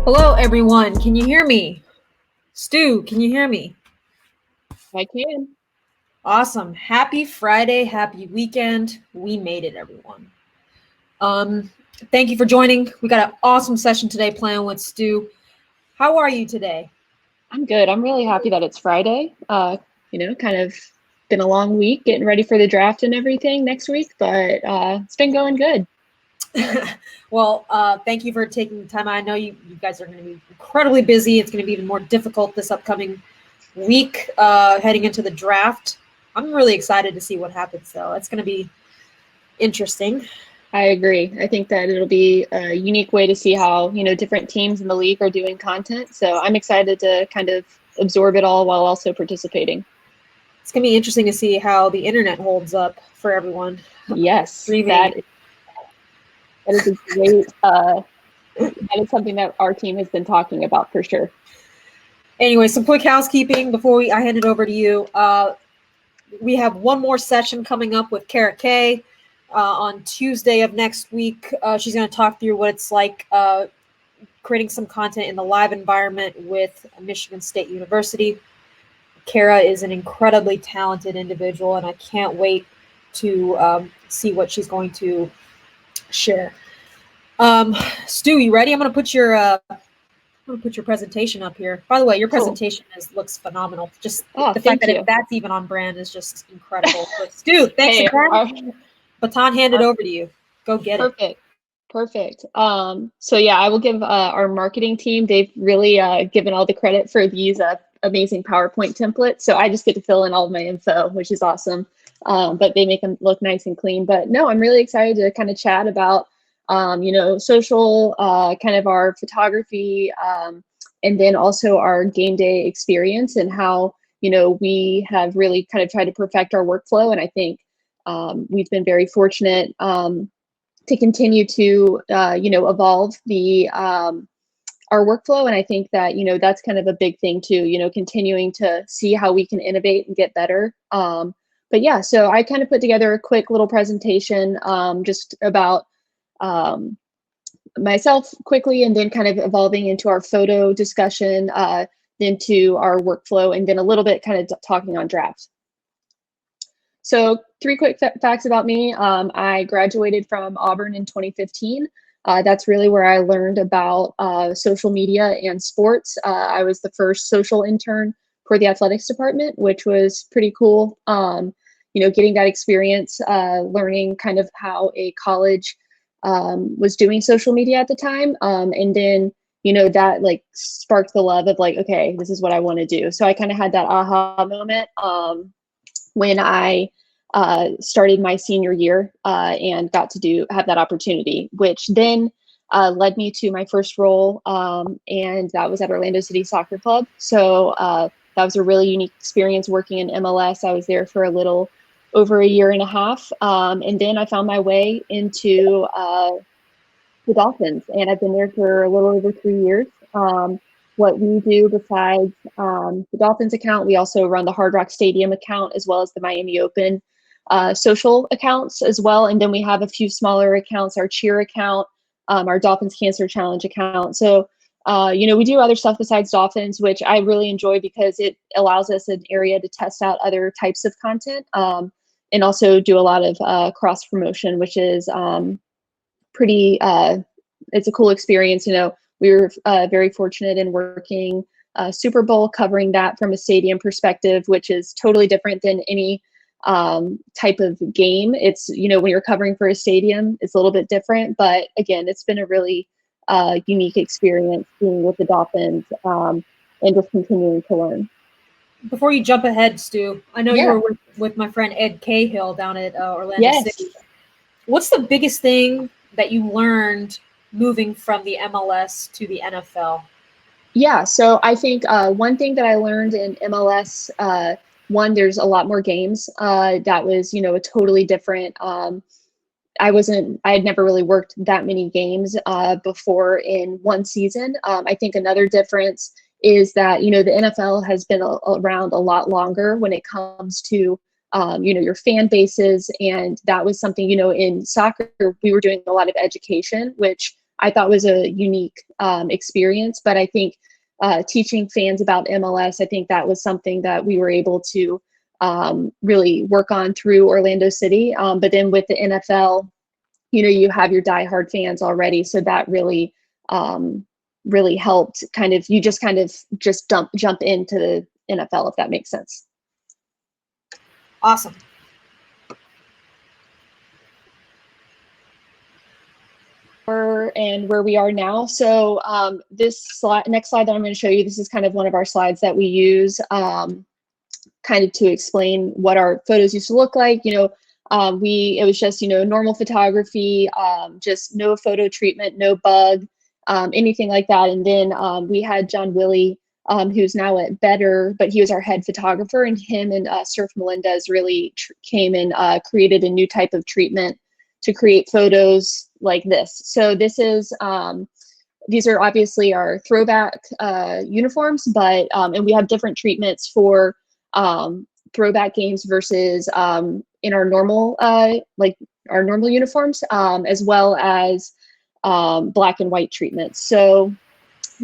Hello, everyone. Can you hear me? Stu, can you hear me? I can. Awesome. Happy Friday. Happy weekend. We made it, everyone. Um, Thank you for joining. We got an awesome session today playing with Stu. How are you today? I'm good. I'm really happy that it's Friday. Kind of been a long week getting ready for the draft and everything next week, but it's been going good. Well, thank you for taking the time. I know you guys are going to be incredibly busy. It's going to be even more difficult this upcoming week heading into the draft. I'm really excited to see what happens, though. It's going to be interesting. I agree. I think that it'll be a unique way to see how, different teams in the league are doing content. So I'm excited to kind of absorb it all while also participating. It's going to be interesting to see how the internet holds up for everyone Yes, streaming. that is a great that is something that our team has been talking about for sure. Anyway, some quick housekeeping before I hand it over to you. We have one more session coming up with Kara Kay on Tuesday of next week. She's going to talk through what it's like creating some content in the live environment with Michigan State University. Kara is an incredibly talented individual, and I can't wait to see what she's going to share. Stu, you ready? I'm going to put your presentation up here. By the way, your Cool. presentation looks phenomenal. Just Oh, the fact thank that you. that's even on brand is just incredible. But Stu, thanks Hey, again. Baton handed our over to you. Go get it. Perfect. Perfect. So yeah, I will give our marketing team, they've really given all the credit for these amazing PowerPoint templates. So I just get to fill in all of my info, which is awesome. But they make them look nice and clean. But no, I'm really excited to kind of chat about, social, kind of our photography, and then also our game day experience and how, we have really kind of tried to perfect our workflow. And I think we've been very fortunate to continue to evolve the our workflow. And I think that that's kind of a big thing too. Continuing to see how we can innovate and get better. But yeah, so I kind of put together a quick little presentation just about myself quickly, and then kind of evolving into our photo discussion, into our workflow, and then a little bit kind of talking on drafts. So 3 quick facts about me. I graduated from Auburn in 2015. That's really where I learned about social media and sports. I was the first social intern for the athletics department, which was pretty cool. Getting that experience, learning kind of how a college was doing social media at the time. And then, that like sparked the love of like, okay, this is what I want to do. So I kind of had that aha moment when I started my senior year and got to have that opportunity, which then led me to my first role, and that was at Orlando City Soccer Club. So that was a really unique experience working in MLS. I was there for a little over a year and a half, and then I found my way into the Dolphins, and I've been there for a little over 3 years. What we do besides the Dolphins account, we also run the Hard Rock Stadium account as well as the Miami Open social accounts as well. And then we have a few smaller accounts, our cheer account, our Dolphins Cancer Challenge account. So, we do other stuff besides Dolphins, which I really enjoy because it allows us an area to test out other types of content, and also do a lot of cross promotion, which is pretty, it's a cool experience. We were very fortunate in working Super Bowl, covering that from a stadium perspective, which is totally different than any type of game. It's, when you're covering for a stadium, it's a little bit different. But again, it's been a really unique experience being with the Dolphins, and just continuing to learn. Before you jump ahead, Stu, I know you Yeah. were with my friend Ed Cahill down at Orlando Yes. City. What's the biggest thing that you learned moving from the MLS to the NFL? Yeah, so I think one thing that I learned in MLS, one, there's a lot more games. That was, a totally different. I had never really worked that many games before in one season. I think another difference is that, the NFL has been around a lot longer when it comes to, your fan bases. And that was something, in soccer, we were doing a lot of education, which I thought was a unique experience. But I think teaching fans about MLS, I think that was something that we were able to really work on through Orlando City. But then with the NFL, you have your diehard fans already, so that really really helped. You just jump into the NFL, if that makes sense. Awesome. And where we are now. So this next slide that I'm going to show you, this is kind of one of our slides that we use kind of to explain what our photos used to look like. It was just, normal photography, just no photo treatment, no bug, anything like that. And then we had John Willie, who's now at Better, but he was our head photographer, and him and Surf Melendez really came and created a new type of treatment to create photos like this. So this is, these are obviously our throwback uniforms, but, and we have different treatments for throwback games versus in our normal, like our normal uniforms, as well as black and white treatments. So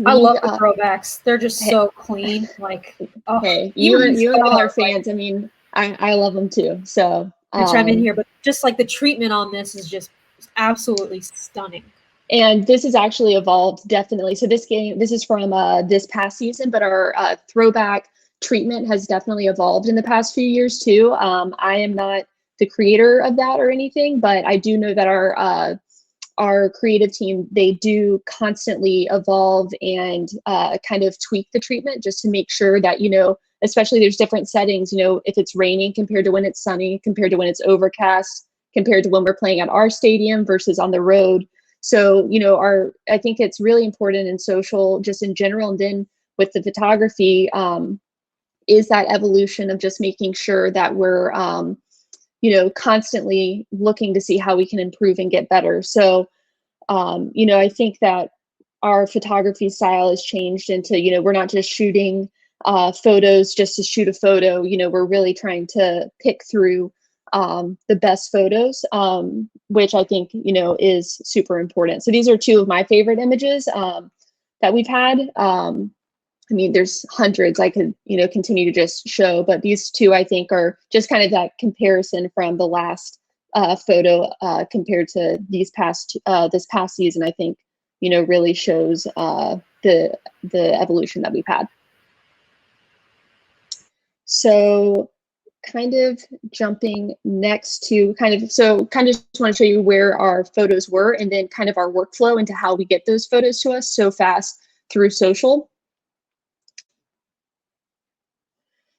I love the throwbacks. They're just so clean. Like, oh, hey, you and all our fans. I mean, I love them too. So chime in here, but just like the treatment on this is just absolutely stunning. And this has actually evolved, definitely. So this is from this past season, but our throwback treatment has definitely evolved in the past few years too. I am not the creator of that or anything, but I do know that our creative team, they do constantly evolve and kind of tweak the treatment just to make sure that, especially there's different settings, if it's raining compared to when it's sunny, compared to when it's overcast, compared to when we're playing at our stadium versus on the road. So, I think it's really important in social, just in general, and then with the photography, is that evolution of just making sure that we're, constantly looking to see how we can improve and get better. So, I think that our photography style has changed into, we're not just shooting photos just to shoot a photo. We're really trying to pick through the best photos, which I think, is super important. So these are two of my favorite images that we've had. I mean, there's hundreds I could, continue to just show, but these two I think are just kind of that comparison from the last photo compared to this past season. I think, really shows the evolution that we've had. So kind of jumping next to just want to show you where our photos were and then kind of our workflow into how we get those photos to us so fast through social.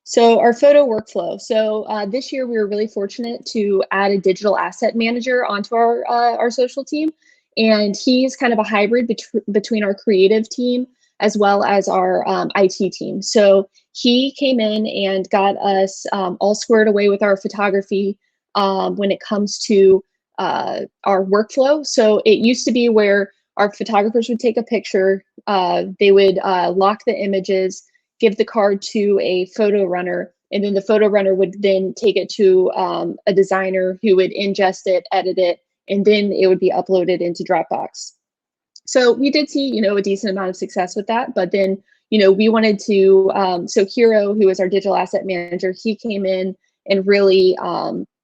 So our photo workflow. So this year we were really fortunate to add a digital asset manager onto our social team. And he's kind of a hybrid between our creative team as well as our IT team. So he came in and got us all squared away with our photography when it comes to our workflow. So it used to be where our photographers would take a picture, they would lock the images, give the card to a photo runner, and then the photo runner would then take it to a designer who would ingest it, edit it, and then it would be uploaded into Dropbox. So we did see, a decent amount of success with that, but then, we wanted to, so Hero, who is our digital asset manager, he came in and really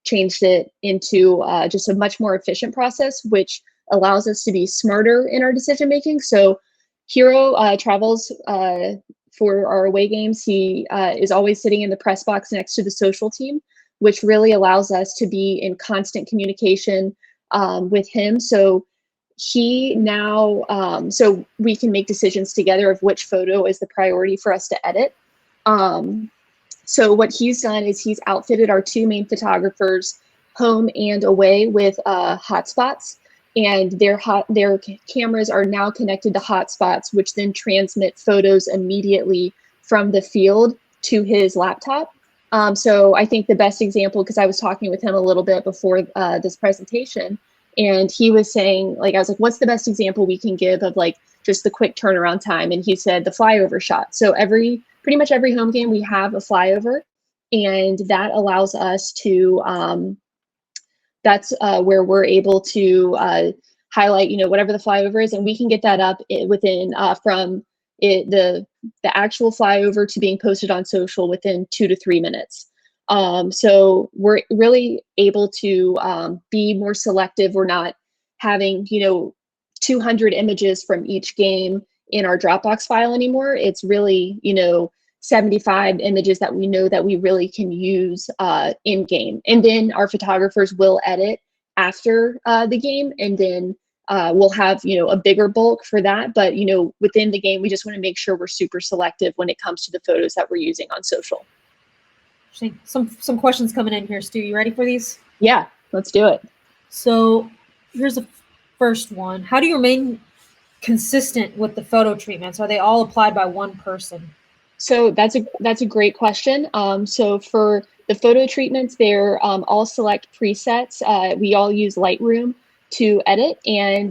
changed it into just a much more efficient process, which allows us to be smarter in our decision making. So Hero travels for our away games. He is always sitting in the press box next to the social team, which really allows us to be in constant communication with him. So he now, so we can make decisions together of which photo is the priority for us to edit. So what he's done is he's outfitted our two main photographers home and away with hotspots. And their cameras are now connected to hotspots, which then transmit photos immediately from the field to his laptop. So I think the best example, because I was talking with him a little bit before this presentation, and he was saying, I was like, what's the best example we can give of just the quick turnaround time? And he said the flyover shot. So pretty much every home game we have a flyover, and that allows us to, that's where we're able to highlight, whatever the flyover is, and we can get that up within from the actual flyover to being posted on social within 2 to 3 minutes. So we're really able to be more selective. We're not having 200 images from each game in our Dropbox file anymore. It's really 75 images that we know that we really can use in game, and then our photographers will edit after the game, and then we'll have a bigger bulk for that. But within the game, we just want to make sure we're super selective when it comes to the photos that we're using on social. Some questions coming in here, Stu. You ready for these? Yeah, let's do it. So here's the first one. How do you remain consistent with the photo treatments? Are they all applied by one person? So that's a great question. So for the photo treatments, they're all select presets. We all use Lightroom to edit, and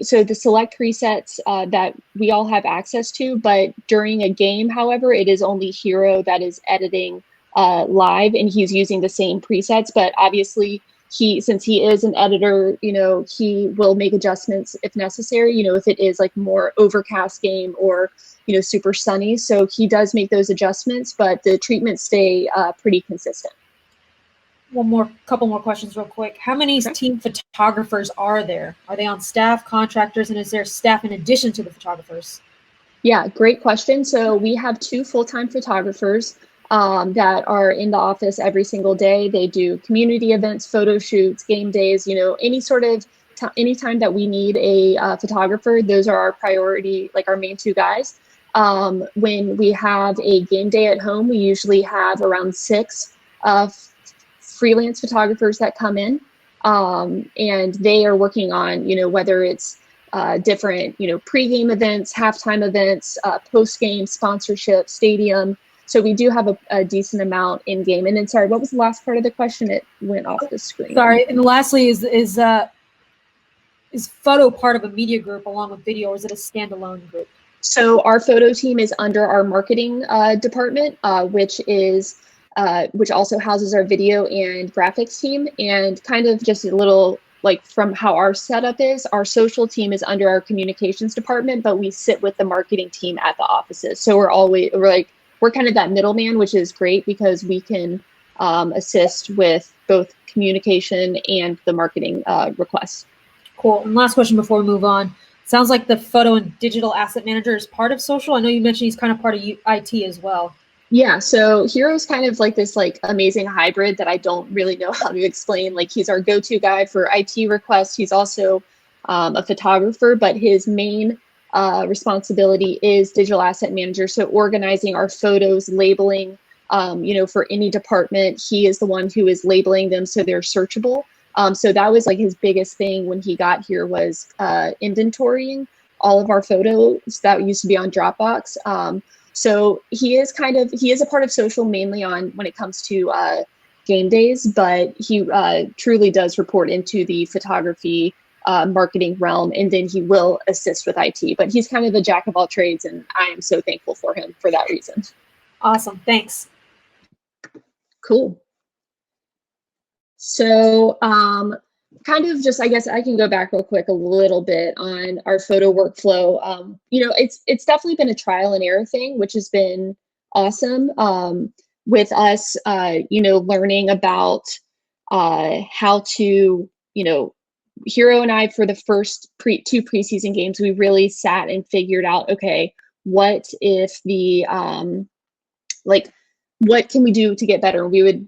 so the select presets that we all have access to. But during a game, however, it is only Hero that is editing live, and he's using the same presets. But obviously, since he is an editor, he will make adjustments if necessary. If it is like more overcast game or super sunny, so he does make those adjustments, but the treatments stay pretty consistent. Couple more questions real quick. How many team photographers are there? Are they on staff, contractors, and is there staff in addition to the photographers? Yeah, great question. So we have 2 full-time photographers that are in the office every single day. They do community events, photo shoots, game days, any sort of anytime that we need a photographer, those are our priority, like our main 2 guys. When we have a game day at home, we usually have around 6 freelance photographers that come in, and they are working on, whether it's different, pre-game events, halftime events, post-game sponsorship, stadium. So we do have a decent amount in game. And then, sorry, what was the last part of the question? It went off the screen. Sorry. And lastly, is photo part of a media group along with video, or is it a standalone group? So our photo team is under our marketing department, which also houses our video and graphics team. And kind of just a little like from how our setup is, our social team is under our communications department, but we sit with the marketing team at the offices. So we're kind of that middleman, which is great because we can assist with both communication and the marketing requests. Cool. And last question before we move on. Sounds like the photo and digital asset manager is part of social. I know you mentioned he's kind of part of IT as well. Yeah, so Hero's kind of like this amazing hybrid that I don't really know how to explain. Like, he's our go-to guy for IT requests. He's also a photographer, but his main responsibility is digital asset manager. So organizing our photos, labeling, for any department, he is the one who is labeling them so they're searchable. So that was like his biggest thing when he got here was inventorying all of our photos that used to be on Dropbox. So he is a part of social mainly when it comes to game days, but he truly does report into the photography marketing realm, and then he will assist with IT. But he's kind of a jack of all trades, and I am so thankful for him for that reason. Awesome, thanks. Cool. So kind of just, I guess I can go back real quick a little bit on our photo workflow. It's definitely been a trial and error thing, which has been awesome with us, learning about how to, Hero and I, for the first 2 preseason games, we really sat and figured out, okay, what if the, what can we do to get better? We would,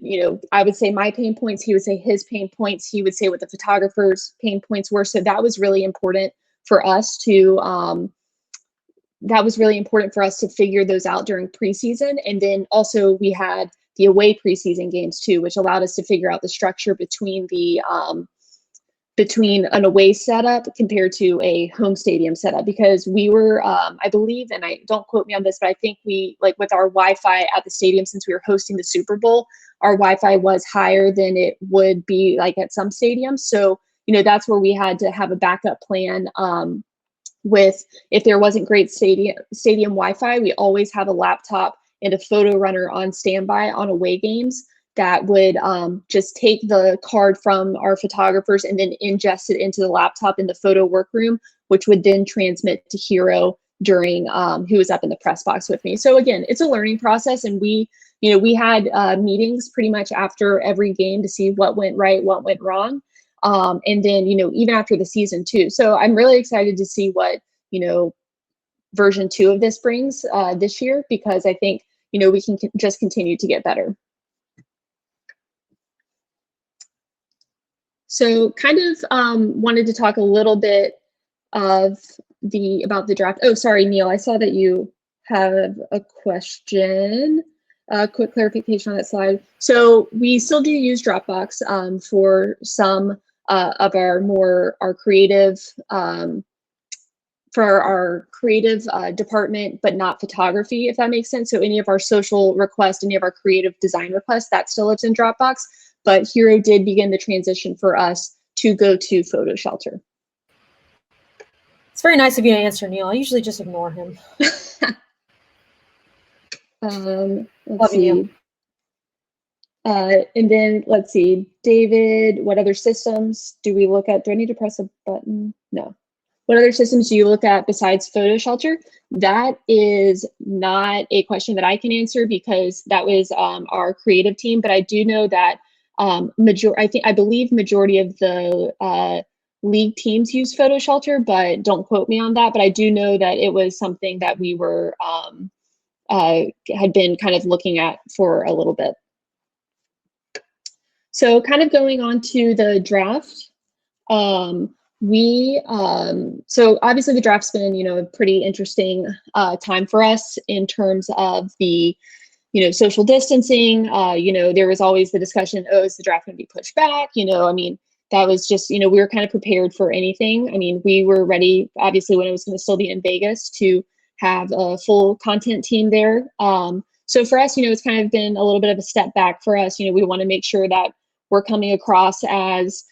I would say my pain points, he would say his pain points, he would say what the photographer's pain points were. So that was really important for us to, figure those out during preseason. And then also we had the away preseason games too, which allowed us to figure out the structure between an away setup compared to a home stadium setup, because we were, I believe, and don't quote me on this, but I think we, with our Wi-Fi at the stadium, since we were hosting the Super Bowl, our Wi-Fi was higher than it would be at some stadiums. So, that's where we had to have a backup plan with, if there wasn't great stadium Wi-Fi, we always have a laptop and a photo runner on standby on away games that would just take the card from our photographers and then ingest it into the laptop in the photo workroom, which would then transmit to Hero during who was up in the press box with me. So again, it's a learning process, and we had meetings pretty much after every game to see what went right, what went wrong, and then even after the season too. So I'm really excited to see what version 2 of this brings this year, because I think we can just continue to get better. So kind of wanted to talk a little bit about the draft. Oh, sorry, Neil, I saw that you have a question. Quick clarification on that slide. So we still do use Dropbox for some of our creative for our creative department, but not photography, if that makes sense. So any of our social requests, any of our creative design requests, that still lives in Dropbox. But Hero did begin the transition for us to go to Photo Shelter. It's very nice of you to answer, Neil. I usually just ignore him. Let's see. And then let's see, David, what other systems do we look at? Do I need to press a button? No. What other systems do you look at besides Photo Shelter? That is not a question that I can answer, because that was our creative team. But I do know that I believe majority of the league teams use Photo Shelter, but don't quote me on that. But I do know that it was something that we were had been kind of looking at for a little bit. So kind of going on to the draft. So obviously the draft's been, a pretty interesting time for us in terms of the, social distancing. There was always the discussion, oh, is the draft going to be pushed back? I mean, that was just, we were kind of prepared for anything. I mean, we were ready, obviously, when it was going to still be in Vegas, to have a full content team there. So for us, it's kind of been a little bit of a step back for us. We want to make sure that we're coming across as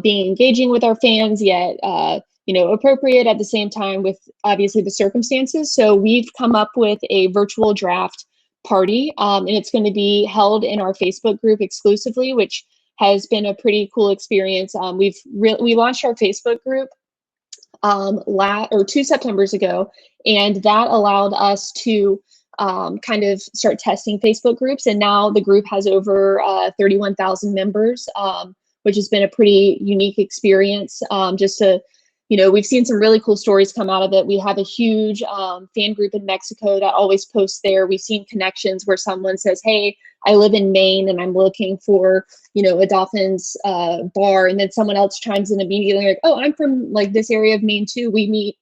being engaging with our fans, yet appropriate at the same time with obviously the circumstances. So we've come up with a virtual draft party, and it's going to be held in our Facebook group exclusively, which has been a pretty cool experience. We launched our Facebook group 2 Septembers ago, and that allowed us to kind of start testing Facebook groups. And now the group has over 31,000 members, which has been a pretty unique experience. Just to, we've seen some really cool stories come out of it. We have a huge fan group in Mexico that always posts there. We've seen connections where someone says, hey, I live in Maine and I'm looking for, a Dolphins bar. And then someone else chimes in immediately like, oh, I'm from like this area of Maine too. We meet,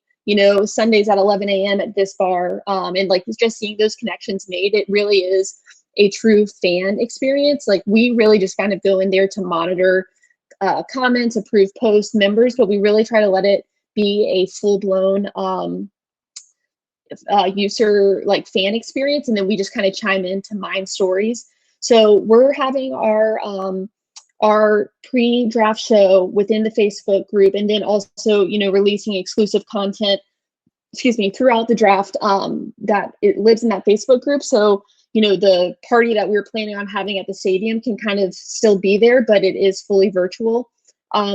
Sundays at 11 a.m. at this bar. And like just seeing those connections made, it really is a true fan experience. Like we really just kind of go in there to monitor comments, approve posts, members, but we really try to let it be a full-blown user like fan experience, and then we just kind of chime in to mine stories. So we're having our pre-draft show within the Facebook group, and then also releasing exclusive content throughout the draft that it lives in that Facebook group. So the party that we were planning on having at the stadium can kind of still be there, but it is fully virtual.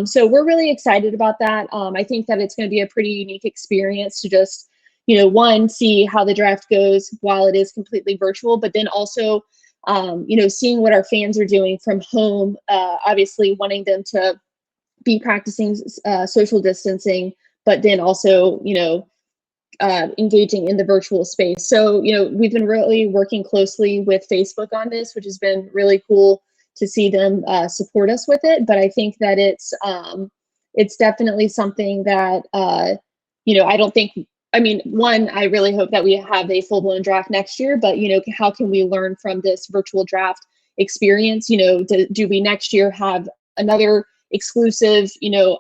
So we're really excited about that. I think that it's going to be a pretty unique experience to just, one, see how the draft goes while it is completely virtual, but then also, seeing what our fans are doing from home, obviously wanting them to be practicing social distancing, but then also, engaging in the virtual space. So, we've been really working closely with Facebook on this, which has been really cool to see them support us with it. But I think that it's definitely something that, I don't think, one, I really hope that we have a full-blown draft next year, but, how can we learn from this virtual draft experience? Do we next year have another exclusive,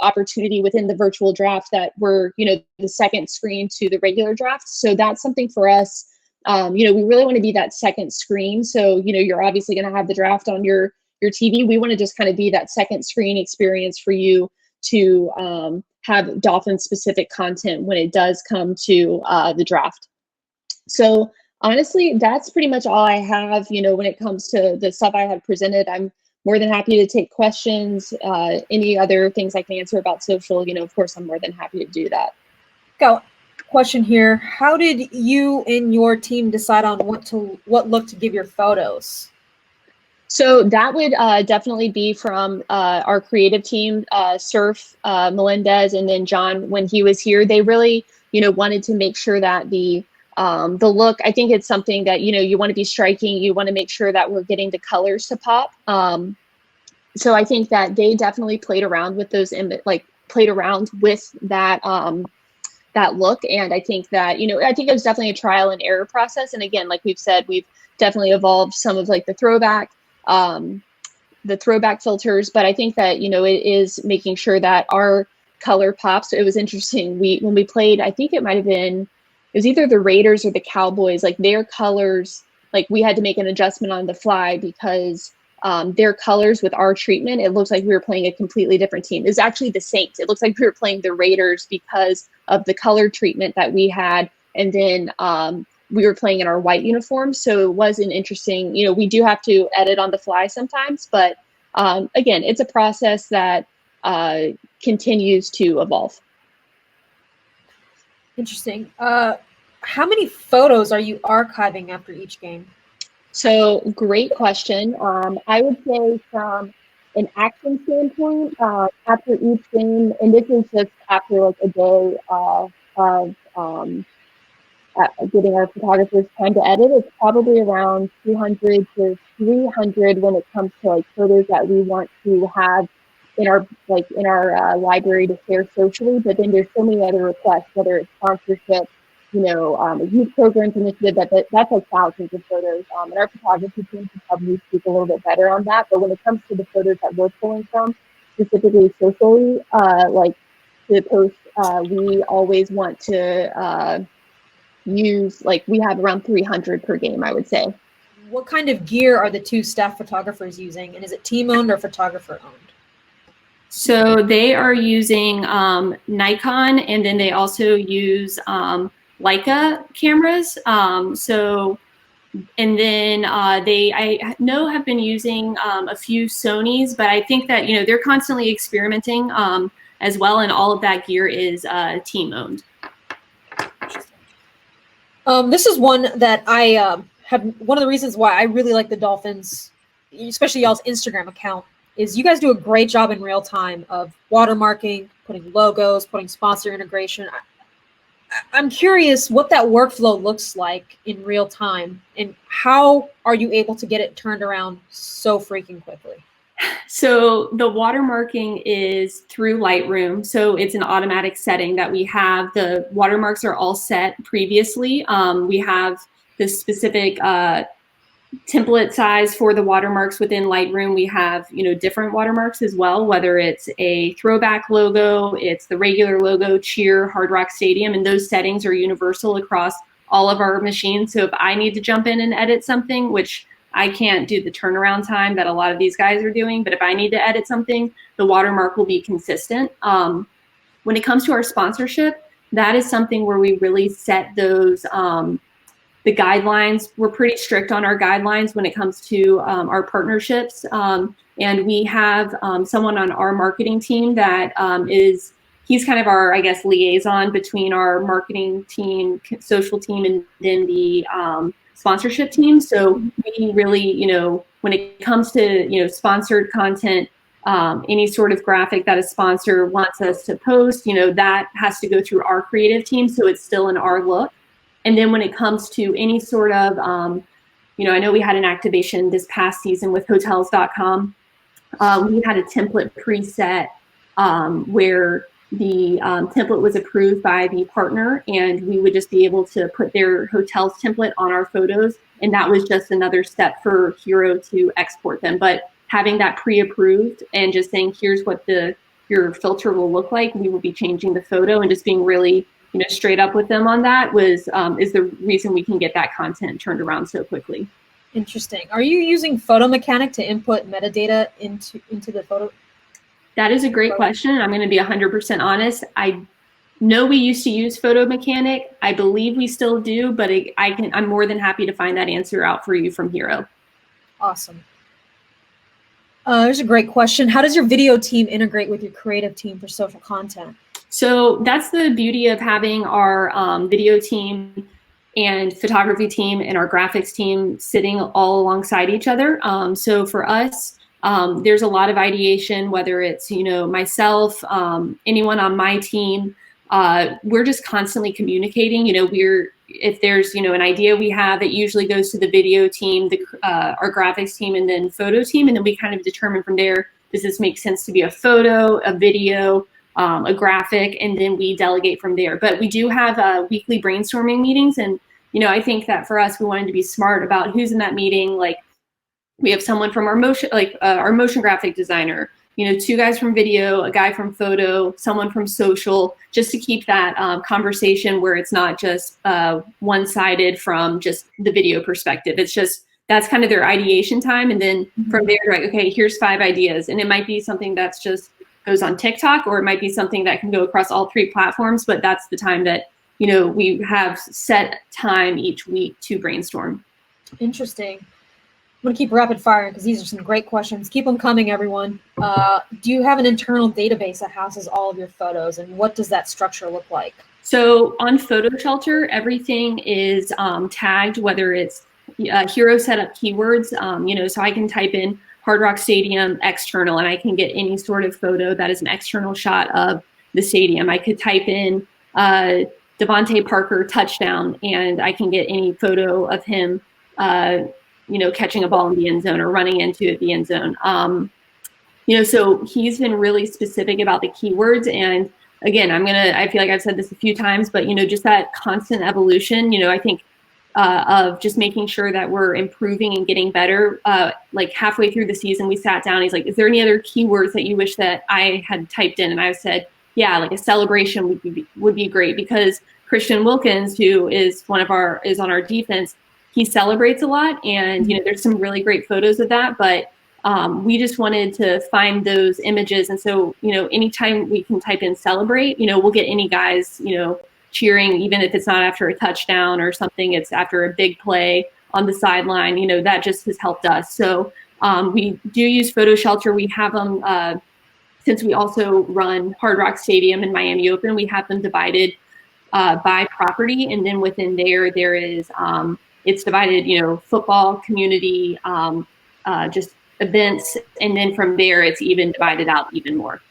opportunity within the virtual draft that we're, the second screen to the regular draft? So that's something for us. We really want to be that second screen. So, you're obviously going to have the draft on your TV. We want to just kind of be that second screen experience for you to have Dolphin specific content when it does come to the draft. So Honestly, that's pretty much all I have, when it comes to the stuff I had presented. I'm more than happy to take questions, any other things I can answer about social, of course, I'm more than happy to do that. Go. Question here. How did you and your team decide on what look to give your photos? So that would definitely be from our creative team, Surf, Melendez, and then John, when he was here. They really, wanted to make sure that the look, I think it's something that, you want to be striking. You want to make sure that we're getting the colors to pop. So I think that they definitely played around with those, played around with that, that look. And I think that, I think it was definitely a trial and error process. And again, like we've said, we've definitely evolved some of the throwback filters, but I think that, it is making sure that our color pops. It was interesting. When we played, I think it was either the Raiders or the Cowboys, their colors, we had to make an adjustment on the fly because their colors with our treatment, it looks like we were playing a completely different team. It was actually the Saints. It looks like we were playing the Raiders because of the color treatment that we had. And then we were playing in our white uniforms. So it was an interesting, we do have to edit on the fly sometimes, but again, it's a process that continues to evolve. Interesting. How many photos are you archiving after each game? So great question. I would say from an action standpoint, after each game, and this is just after a day of getting our photographers time to edit, it's probably around 200 to 300 when it comes to photos that we want to have in our library to share socially. But then there's so many other requests, whether it's sponsorship, a youth programs initiative, that's thousands of photos. And our photography team can probably speak a little bit better on that. But when it comes to the photos that we're pulling from, specifically socially, to post, we always want to use, we have around 300 per game, I would say. What kind of gear are the two staff photographers using? And is it team owned or photographer owned? So they are using Nikon, and then they also use Leica cameras. And then I know have been using a few Sonys, but I think that, they're constantly experimenting as well. And all of that gear is team owned. This is one that I have. One of the reasons why I really like the Dolphins, especially y'all's Instagram account, is you guys do a great job in real time of watermarking, putting logos, putting sponsor integration. I'm curious what that workflow looks like in real time, and how are you able to get it turned around so freaking quickly? So the watermarking is through Lightroom. So it's an automatic setting that we have. The watermarks are all set previously. We have the specific template size for the watermarks within Lightroom. We have, different watermarks as well, whether it's a throwback logo, it's the regular logo, cheer, Hard Rock Stadium, and those settings are universal across all of our machines. So if I need to jump in and edit something, which I can't do the turnaround time that a lot of these guys are doing, but if I need to edit something, the watermark will be consistent. When it comes to our sponsorship, that is something where we really set those, the guidelines. We're pretty strict on our guidelines when it comes to our partnerships. And we have someone on our marketing team that he's kind of our, I guess, liaison between our marketing team, social team, and then the sponsorship team. So we really, when it comes to, sponsored content, any sort of graphic that a sponsor wants us to post, that has to go through our creative team. So it's still in our look. And then when it comes to any sort of, I know we had an activation this past season with hotels.com. We had a template preset where the template was approved by the partner, and we would just be able to put their hotel's template on our photos. And that was just another step for Hero to export them. But having that pre-approved and just saying, here's what your filter will look like, we will be changing the photo, and just being really, straight up with them on that is the reason we can get that content turned around so quickly. Interesting. Are you using Photo Mechanic to input metadata into the photo? That is a great question. I'm going to be 100% honest. I No, we used to use Photo Mechanic. I believe we still do, but I'm more than happy to find that answer out for you from Hero. Awesome. There's a great question. How does your video team integrate with your creative team for social content? So that's the beauty of having our video team and photography team and our graphics team sitting all alongside each other. So for us, there's a lot of ideation, whether it's, myself, anyone on my team. We're just constantly communicating. If there's, an idea we have, it usually goes to the video team, our graphics team, and then photo team. And then we kind of determine from there, does this make sense to be a photo, a video, a graphic, and then we delegate from there. But we do have weekly brainstorming meetings. And, I think that for us, we wanted to be smart about who's in that meeting. Like, we have someone from our motion graphic designer, 2 guys from video, a guy from photo, someone from social, just to keep that conversation where it's not just one-sided from just the video perspective. It's just, that's kind of their ideation time. And then from there, like, okay, here's 5 ideas. And it might be something that's just goes on TikTok, or it might be something that can go across all 3 platforms, but that's the time that, we have set time each week to brainstorm. Interesting. I'm going to keep rapid firing because these are some great questions. Keep them coming, everyone. Do you have an internal database that houses all of your photos, and what does that structure look like? So on Photo Shelter, everything is tagged, whether it's Hero setup keywords, so I can type in Hard Rock Stadium external, and I can get any sort of photo that is an external shot of the stadium. I could type in Devontae Parker touchdown, and I can get any photo of him catching a ball in the end zone or running into the end zone. So he's been really specific about the keywords. And again, I feel like I've said this a few times, but, just that constant evolution, I think of just making sure that we're improving and getting better. Like halfway through the season, we sat down, he's like, is there any other keywords that you wish that I had typed in? And I said, yeah, like a celebration would be great, because Christian Wilkins, who is is on our defense, he celebrates a lot, and there's some really great photos of that, but we just wanted to find those images. And so, anytime we can type in celebrate, we'll get any guys, cheering, even if it's not after a touchdown or something, it's after a big play on the sideline, that just has helped us. So we do use Photo Shelter. We have them, since we also run Hard Rock Stadium and Miami Open, we have them divided by property. And then within there is, it's divided, football, community, just events. And then from there, it's even divided out even more.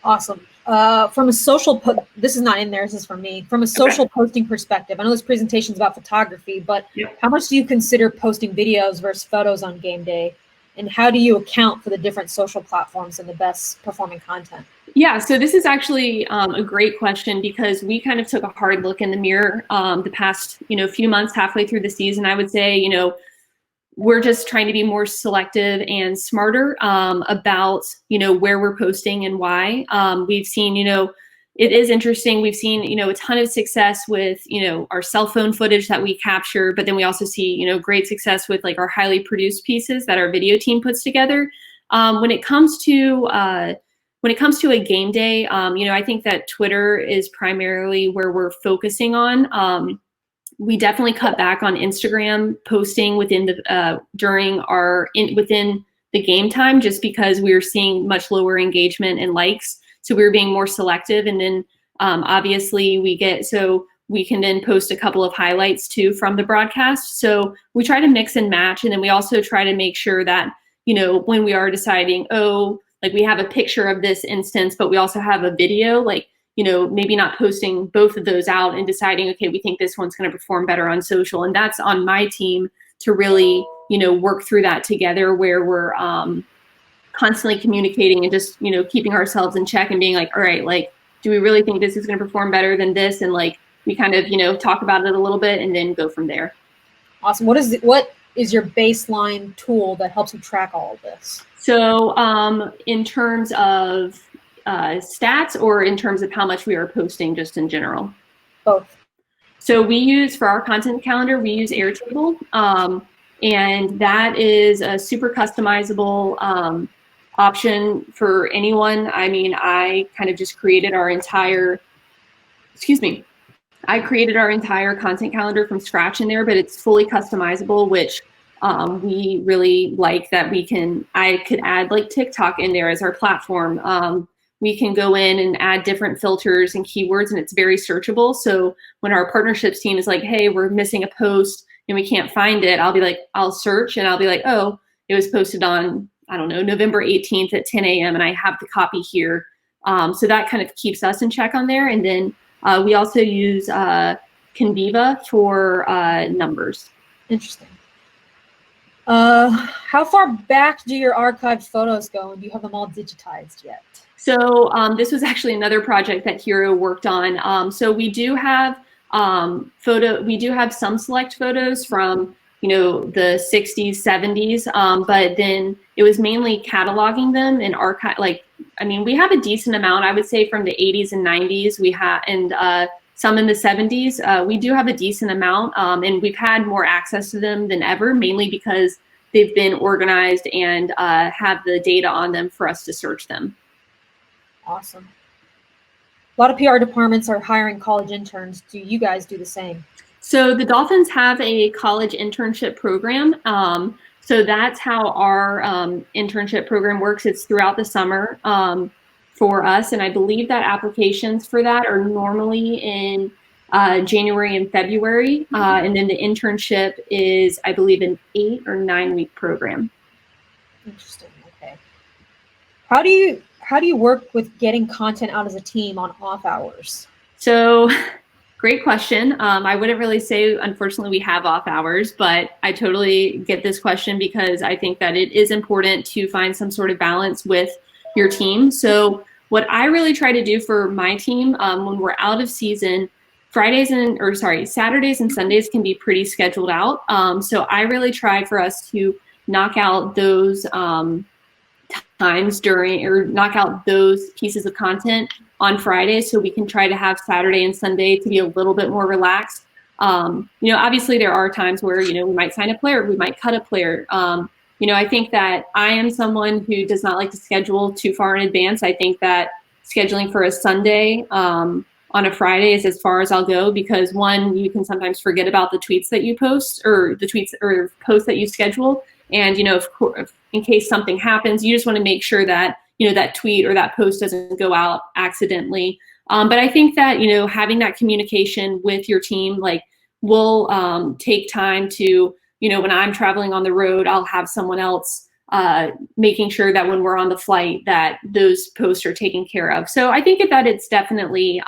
Awesome. From a social, this is not in there, this is from me. From a social posting perspective, I know this presentation is about photography, but how much do you consider posting videos versus photos on game day? And how do you account for the different social platforms and the best performing content? Yeah, so this is actually a great question, because we kind of took a hard look in the mirror the past, few months, halfway through the season. I would say, we're just trying to be more selective and smarter about, where we're posting and why. We've seen, it is interesting. We've seen, a ton of success with, our cell phone footage that we capture, but then we also see, great success with like our highly produced pieces that our video team puts together. When it comes to a game day, I think that Twitter is primarily where we're focusing on. We definitely cut back on Instagram posting within the game time, just because we were seeing much lower engagement and likes. So we were being more selective. And then obviously we can then post a couple of highlights too from the broadcast. So we try to mix and match. And then we also try to make sure that, when we are deciding, like we have a picture of this instance, but we also have a video, like, maybe not posting both of those out and deciding, okay, we think this one's going to perform better on social. And that's on my team to really, work through that together, where we're constantly communicating and just, keeping ourselves in check and being like, all right, like, do we really think this is going to perform better than this? And like, we kind of, talk about it a little bit and then go from there. Awesome. What is your baseline tool that helps you track all of this? So in terms of stats, or in terms of how much we are posting just in general? Both. So we use, for our content calendar, we use Airtable, and that is a super customizable option for anyone. I mean, I kind of just created our entire I created our entire content calendar from scratch in there, but it's fully customizable, which we really like that I could add like TikTok in there as our platform. We can go in and add different filters and keywords, and it's very searchable. So when our partnerships team is like, hey, we're missing a post and we can't find it, I'll search and I'll be like, oh, it was posted on, I don't know, November 18th at 10 a.m. and I have the copy here. So that kind of keeps us in check on there. And then we also use Conviva for numbers. Interesting. How far back do your archived photos go, and do you have them all digitized yet? So this was actually another project that Hero worked on. So we do have some select photos from the 60s, 70s, but then it was mainly cataloging them and archive. We have a decent amount, I would say, from the 80s and 90s. We have and some in the 70s. We do have a decent amount, and we've had more access to them than ever, mainly because they've been organized and have the data on them for us to search them. Awesome. A lot of PR departments are hiring college interns. Do you guys do the same? So the Dolphins have a college internship program. So that's how our internship program works. It's throughout the summer for us. And I believe that applications for that are normally in January and February. And then the internship is, I believe, an 8 or 9 week program. Interesting. Okay. How do you work with getting content out as a team on off hours? So great question. I wouldn't really say, unfortunately, we have off hours, but I totally get this question because I think that it is important to find some sort of balance with your team. So what I really try to do for my team when we're out of season, Saturdays and Sundays can be pretty scheduled out. So I really try for us to knock out those knock out those pieces of content on Friday, so we can try to have Saturday and Sunday to be a little bit more relaxed. Obviously there are times where, we might sign a player, we might cut a player. I think that I am someone who does not like to schedule too far in advance. I think that scheduling for a Sunday on a Friday is as far as I'll go, because one, you can sometimes forget about the tweets that you post or the tweets or posts that you schedule. And, in case something happens, you just want to make sure that, that tweet or that post doesn't go out accidentally. But I think that, having that communication with your team, will take time to, when I'm traveling on the road, I'll have someone else making sure that when we're on the flight that those posts are taken care of. So I think that it's definitely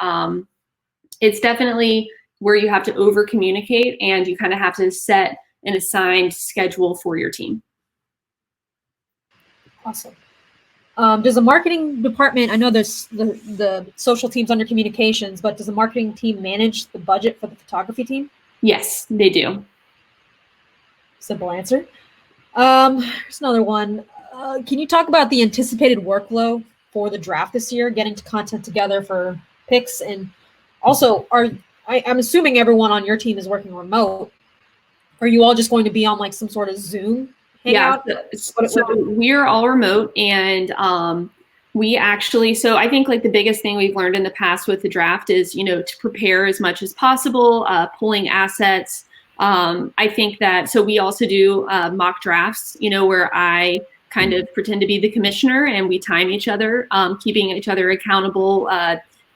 where you have to over communicate and you kind of have to set an assigned schedule for your team. Awesome. Does the marketing department, I know there's the social team's under communications, but does the marketing team manage the budget for the photography team? Yes, they do. Simple answer. Here's another one. Can you talk about the anticipated workflow for the draft this year, getting content together for picks? And also, I'm assuming everyone on your team is working remote. Are you all just going to be on some sort of Zoom hangout? Yeah, so we're all remote, and so I think the biggest thing we've learned in the past with the draft is, to prepare as much as possible, pulling assets. I think that, so we also do mock drafts, where I kind of pretend to be the commissioner and we time each other, keeping each other accountable.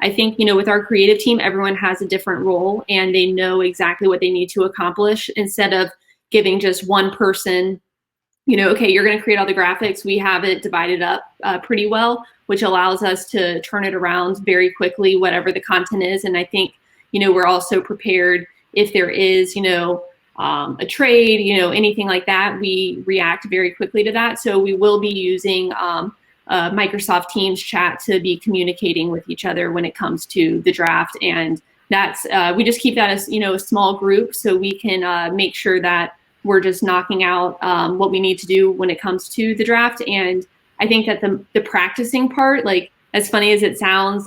I think, with our creative team, everyone has a different role and they know exactly what they need to accomplish, instead of giving just one person, okay, you're going to create all the graphics. We have it divided up pretty well, which allows us to turn it around very quickly, whatever the content is. And I think, we're also prepared if there is, a trade, anything like that, we react very quickly to that. So we will be using Microsoft Teams chat to be communicating with each other when it comes to the draft. And that's, we just keep that as, a small group so we can make sure that we're just knocking out what we need to do when it comes to the draft. And I think that the practicing part, as funny as it sounds,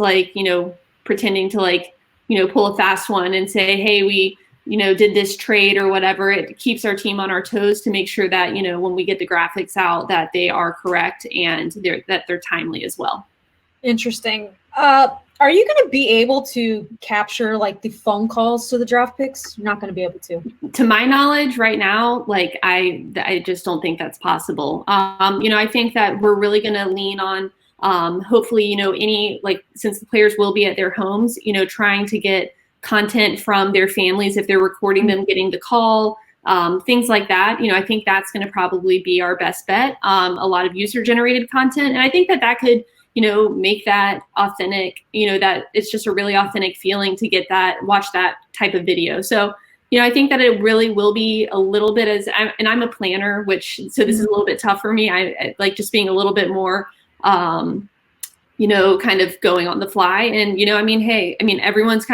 pretending to pull a fast one and say, hey, we, did this trade or whatever, it keeps our team on our toes to make sure that, when we get the graphics out, that they are correct and that they're timely as well. Interesting. I Are you going to be able to capture like the phone calls to the draft picks? You're not going to be able to. To my knowledge right now, like I just don't think that's possible. I think that we're really going to lean on hopefully, since the players will be at their homes, trying to get content from their families if they're recording them getting the call, things like that. I think that's going to probably be our best bet. A lot of user generated content. And I think that could, make that authentic, that it's just a really authentic feeling to watch that type of video. So, I think that it really will be a little bit and I'm a planner, so this is a little bit tough for me. I like just being a little bit more, kind of going on the fly. And, everyone's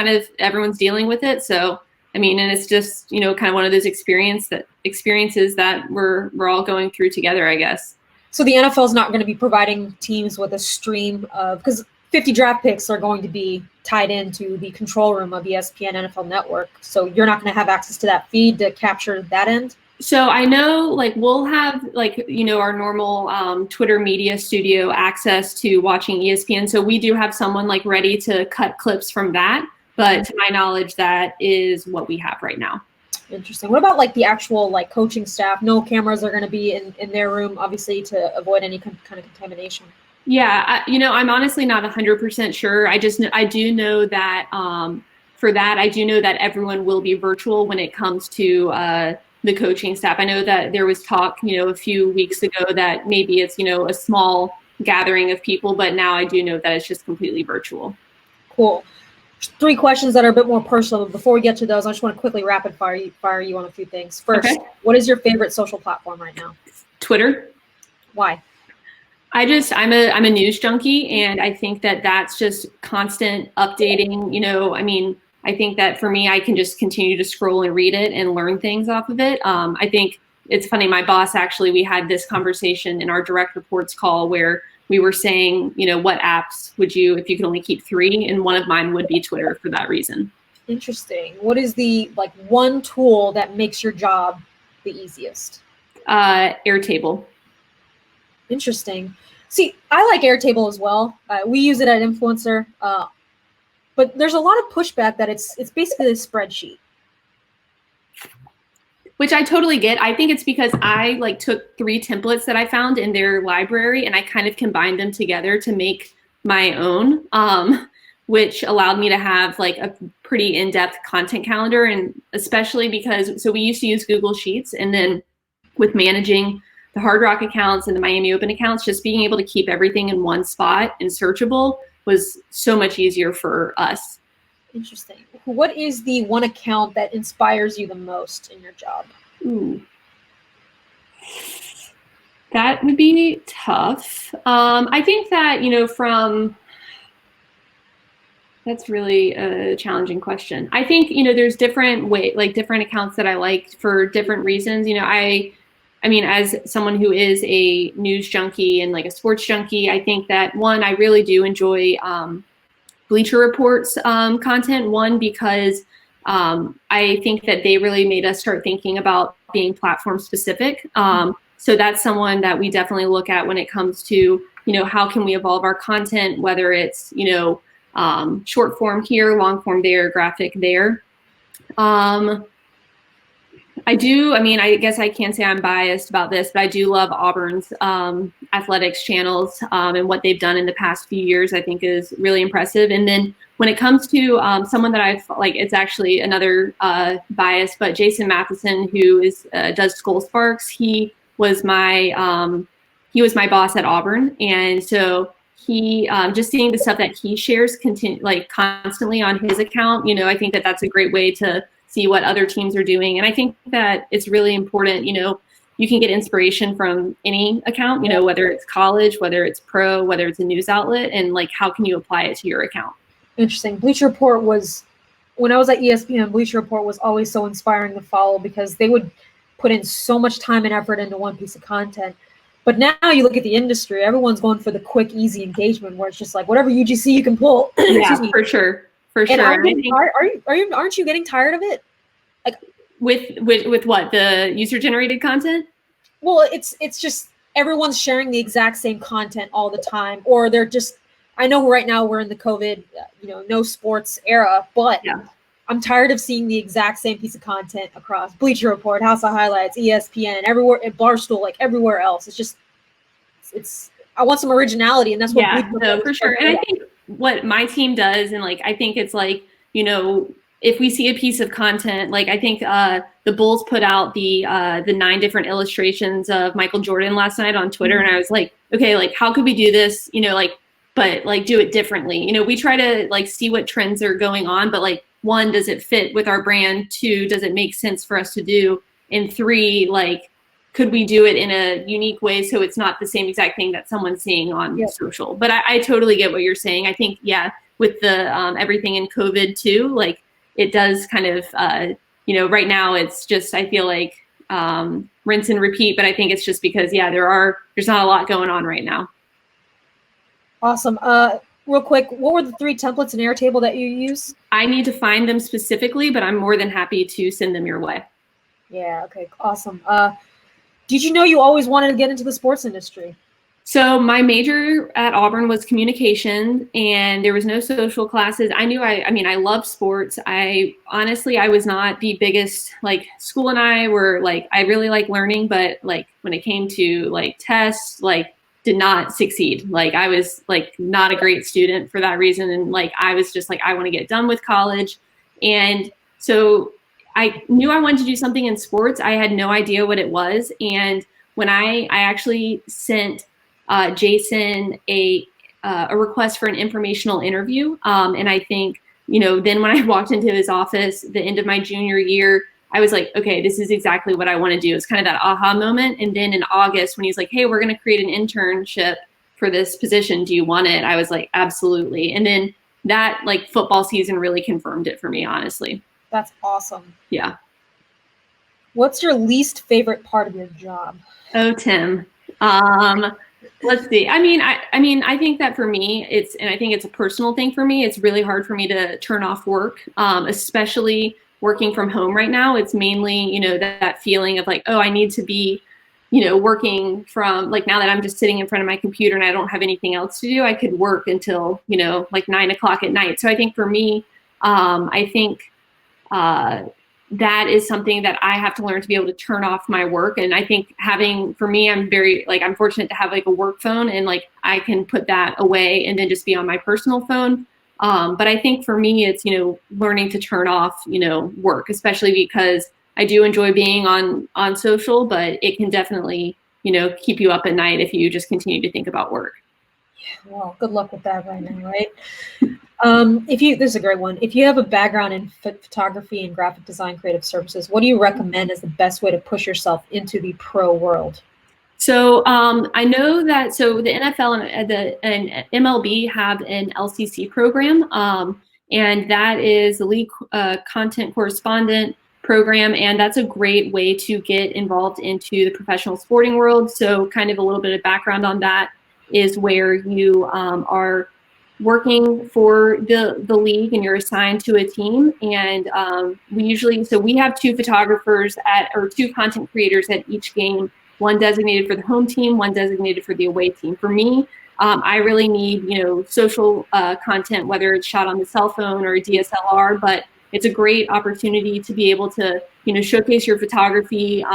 dealing with it. So, and it's just, kind of one of those experiences that we're all going through together, I guess. So the NFL is not going to be providing teams with a stream of, because 50 draft picks are going to be tied into the control room of ESPN NFL Network. So you're not going to have access to that feed to capture that end? So I know we'll have our normal Twitter media studio access to watching ESPN. So we do have someone ready to cut clips from that. But to my knowledge, that is what we have right now. Interesting. What about the actual coaching staff? No cameras are going to be in their room, obviously, to avoid any kind of contamination. Yeah, I'm honestly not 100% sure. I do know that for that, I do know that everyone will be virtual when it comes to the coaching staff. I know that there was talk, a few weeks ago that maybe it's, a small gathering of people, but now I do know that it's just completely virtual. Cool. 3 questions that are a bit more personal. But before we get to those, I just want to quickly rapid fire you on a few things. First, okay. What is your favorite social platform right now? Twitter. Why? I'm a news junkie, and I think that that's just constant updating. I think that for me, I can just continue to scroll and read it and learn things off of it. I think it's funny. My boss we had this conversation in our direct reports call where we were saying, what apps would you, if you could only keep 3, and one of mine would be Twitter for that reason. Interesting. What is the one tool that makes your job the easiest? Airtable. Interesting. See, I like Airtable as well. We use it at Influencer, but there's a lot of pushback that it's basically a spreadsheet. Which I totally get. I think it's because I took 3 templates that I found in their library and I kind of combined them together to make my own, which allowed me to have a pretty in-depth content calendar. And especially because, so we used to use Google Sheets, and then with managing the Hard Rock accounts and the Miami Open accounts, just being able to keep everything in one spot and searchable was so much easier for us. Interesting. What is the one account that inspires you the most in your job? Ooh. That would be tough. I think that, that's really a challenging question. I think, there's different different accounts that I like for different reasons. As someone who is a news junkie and a sports junkie, I think that one, I really do enjoy Bleacher Report's content. One, because I think that they really made us start thinking about being platform specific. So that's someone that we definitely look at when it comes to, how can we evolve our content, whether it's, short form here, long form there, graphic there. I guess I can't say I'm biased about this, but I do love Auburn's athletics channels and what they've done in the past few years. I think is really impressive. And then when it comes to someone that I've it's actually another bias, but Jason Matheson, who does Skull Sparks, he was my boss at Auburn, and so he just seeing the stuff that he shares constantly on his account. I think that that's a great way to see what other teams are doing. And I think that it's really important, you can get inspiration from any account, whether it's college, whether it's pro, whether it's a news outlet, and how can you apply it to your account? Interesting. Bleacher Report when I was at ESPN, Bleacher Report was always so inspiring to follow because they would put in so much time and effort into one piece of content. But now you look at the industry, everyone's going for the quick, easy engagement where it's just whatever UGC you can pull. Yeah, for sure. And aren't you getting tired of it? With what, the user generated content? Well, it's just everyone's sharing the exact same content all the time, or they're just I know right now we're in the COVID, no sports era, but Yeah. I'm tired of seeing the exact same piece of content across Bleacher Report, House of Highlights, ESPN, everywhere, at Barstool, like everywhere else. It's I want some originality, and that's what Yeah, Bleacher no, Report for is. sure. And I think what my team does, and like, I think it's like, if we see a piece of content, like I think the Bulls put out the 9 different illustrations of Michael Jordan last night on Twitter, and I was like, okay, like how could we do this? But like do it differently. We try to like see what trends are going on, but like 1, does it fit with our brand? 2, does it make sense for us to do? And 3, like, could we do it in a unique way so it's not the same exact thing that someone's seeing on social? But I totally get what you're saying. I think, yeah, with the everything in COVID too, like it does kind of, right now it's just, I feel like rinse and repeat, but I think it's just because, yeah, there's not a lot going on right now. Awesome. Real quick, what were the 3 templates in Airtable that you use? I need to find them specifically, but I'm more than happy to send them your way. Yeah, okay, awesome. Did you know you always wanted to get into the sports industry? So my major at Auburn was communication, and there was no social classes. I knew I love sports. I was not the biggest, like school and I were like, I really like learning, but like when it came to like tests, like did not succeed. Like I was like not a great student for that reason. And like, I was just like, I want to get done with college. And so I knew I wanted to do something in sports. I had no idea what it was. And when I actually sent Jason a request for an informational interview. And I think, then when I walked into his office the end of my junior year, I was like, okay, this is exactly what I want to do. It's kind of that aha moment. And then in August, when he's like, hey, we're going to create an internship for this position. Do you want it? I was like, absolutely. And then that like football season really confirmed it for me, honestly. That's awesome. Yeah. What's your least favorite part of your job? Oh, Tim. Let's see. I think that for me, and I think it's a personal thing for me. It's really hard for me to turn off work, especially working from home right now. It's mainly, that feeling of like, oh, I need to be, working from like now that I'm just sitting in front of my computer and I don't have anything else to do, I could work until, like 9 o'clock at night. So I think for me, that is something that I have to learn to be able to turn off my work. And I think for me, I'm fortunate to have like a work phone, and like I can put that away and then just be on my personal phone. But I think for me, it's, learning to turn off, work, especially because I do enjoy being on social, but it can definitely, keep you up at night if you just continue to think about work. Well, good luck with that right now, right? This is a great one. If you have a background in photography and graphic design, creative services, what do you recommend as the best way to push yourself into the pro world? So I know that the NFL and MLB have an LCC program, and that is the League Content Correspondent program, and that's a great way to get involved into the professional sporting world. So kind of a little bit of background on that is where you are working for the league and you're assigned to a team. And we have 2 photographers or 2 content creators at each game, one designated for the home team, one designated for the away team. For me, I really need, social content, whether it's shot on the cell phone or a DSLR, but it's a great opportunity to be able to, showcase your photography,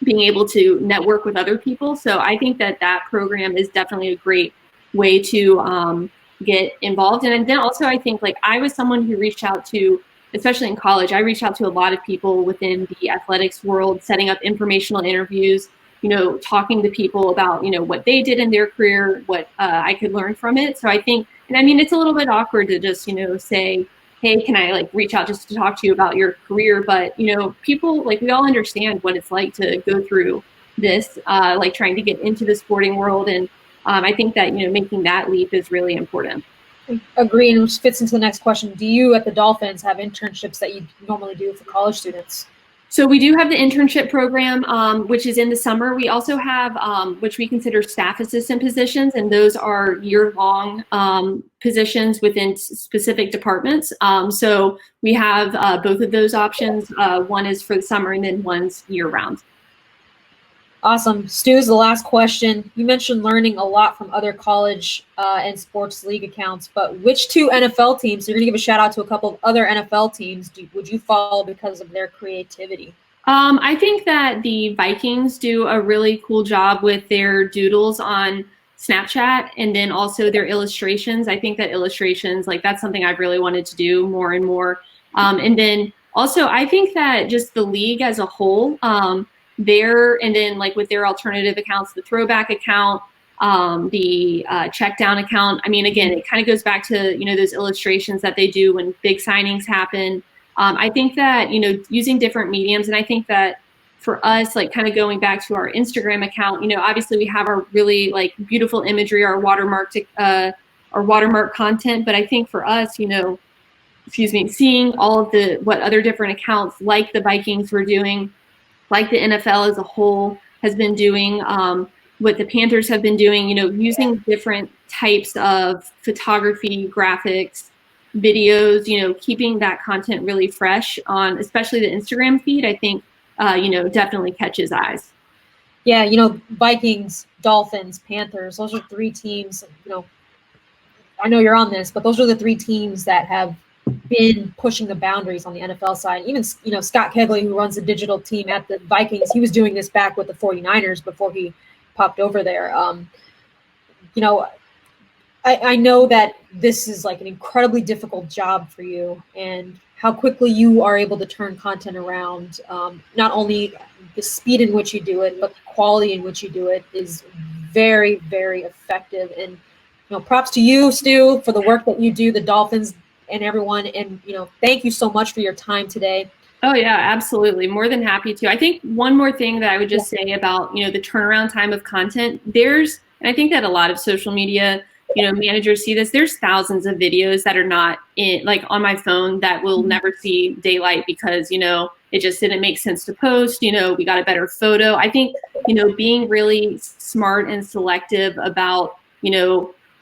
being able to network with other people. So I think that program is definitely a great way to get involved. And then also I think like I was someone who reached out to, especially in college, I reached out to a lot of people within the athletics world, setting up informational interviews, talking to people about, what they did in their career, what I could learn from it. So I think, it's a little bit awkward to just, say, hey, can I like reach out just to talk to you about your career? But, people, like we all understand what it's like to go through this, like trying to get into the sporting world. And I think that, making that leap is really important. Agree, which fits into the next question. Do you at the Dolphins have internships that you normally do for college students? So we do have the internship program, which is in the summer. We also have, which we consider staff assistant positions, and those are year-long positions within specific departments. So we have both of those options. One is for the summer, and then one's year-round. Awesome. Stu's the last question. You mentioned learning a lot from other college and sports league accounts, but which two NFL teams, so you're going to give a shout out to a couple of other NFL teams, would you follow because of their creativity? I think that the Vikings do a really cool job with their doodles on Snapchat, and then also their illustrations. I think that illustrations, like, that's something I've really wanted to do more and more. And then also, I think that just the league as a whole, and then like with their alternative accounts, the throwback account, the check down account. I mean, again, it kind of goes back to, those illustrations that they do when big signings happen. I think that, using different mediums, and I think that for us, like, kind of going back to our Instagram account, obviously we have our really like beautiful imagery, our watermark content. But I think for us, seeing all of what other different accounts like the Vikings were doing, like the NFL as a whole has been doing, what the Panthers have been doing, using different types of photography, graphics, videos, keeping that content really fresh on especially the Instagram feed, I think, definitely catches eyes. Yeah, Vikings, Dolphins, Panthers, those are three teams, I know you're on this, but those are the three teams that have been pushing the boundaries on the NFL side. Even, Scott Kegley, who runs the digital team at the Vikings, he was doing this back with the 49ers before he popped over there. I know that this is like an incredibly difficult job for you, and how quickly you are able to turn content around, not only the speed in which you do it, but the quality in which you do it is very, very effective. And, props to you, Stu, for the work that you do, the Dolphins and everyone. And, thank you so much for your time today. Oh yeah, absolutely. More than happy to. I think one more thing that I would just say about, the turnaround time of content, and I think that a lot of social media, managers see this, there's thousands of videos that are not on my phone that will never see daylight because, it just didn't make sense to post, we got a better photo. I think, being really smart and selective about,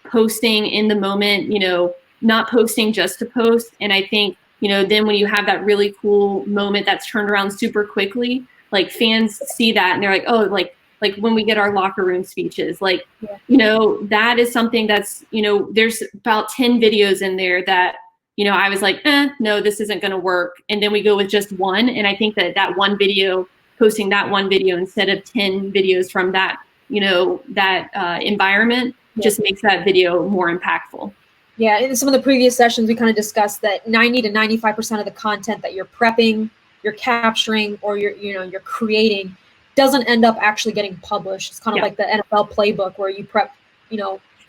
posting in the moment, not posting just to post. And I think, then when you have that really cool moment that's turned around super quickly, like, fans see that and they're like, oh, like when we get our locker room speeches, that is something that's, there's about 10 videos in there that, I was like, no, this isn't going to work. And then we go with just one. And I think that one video, posting that one video instead of 10 videos from that, environment just makes that video more impactful. Yeah, in some of the previous sessions, we kind of discussed that 90 to 95% of the content that you're prepping, you're capturing, or you're creating doesn't end up actually getting published. It's kind of like the NFL playbook where you prep,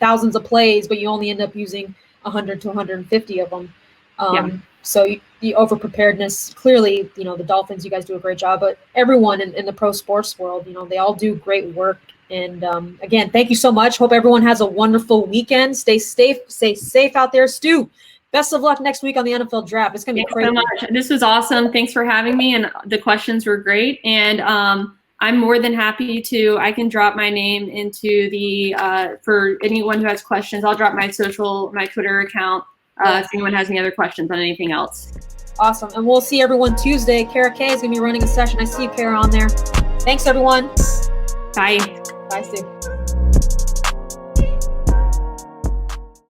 thousands of plays, but you only end up using 100 to 150 of them. So the over preparedness, clearly, the Dolphins, you guys do a great job, but everyone in the pro sports world, they all do great work. And again, thank you so much. Hope everyone has a wonderful weekend. Stay safe out there. Stu, best of luck next week on the NFL draft. It's going to be crazy. Thanks so much. This was awesome. Thanks for having me. And the questions were great. And I'm more than happy I can drop my name into for anyone who has questions, I'll drop my Twitter account if anyone has any other questions on anything else. Awesome. And we'll see everyone Tuesday. Kara K is going to be running a session. I see you, Kara, on there. Thanks, everyone. Bye. Bye, Stu.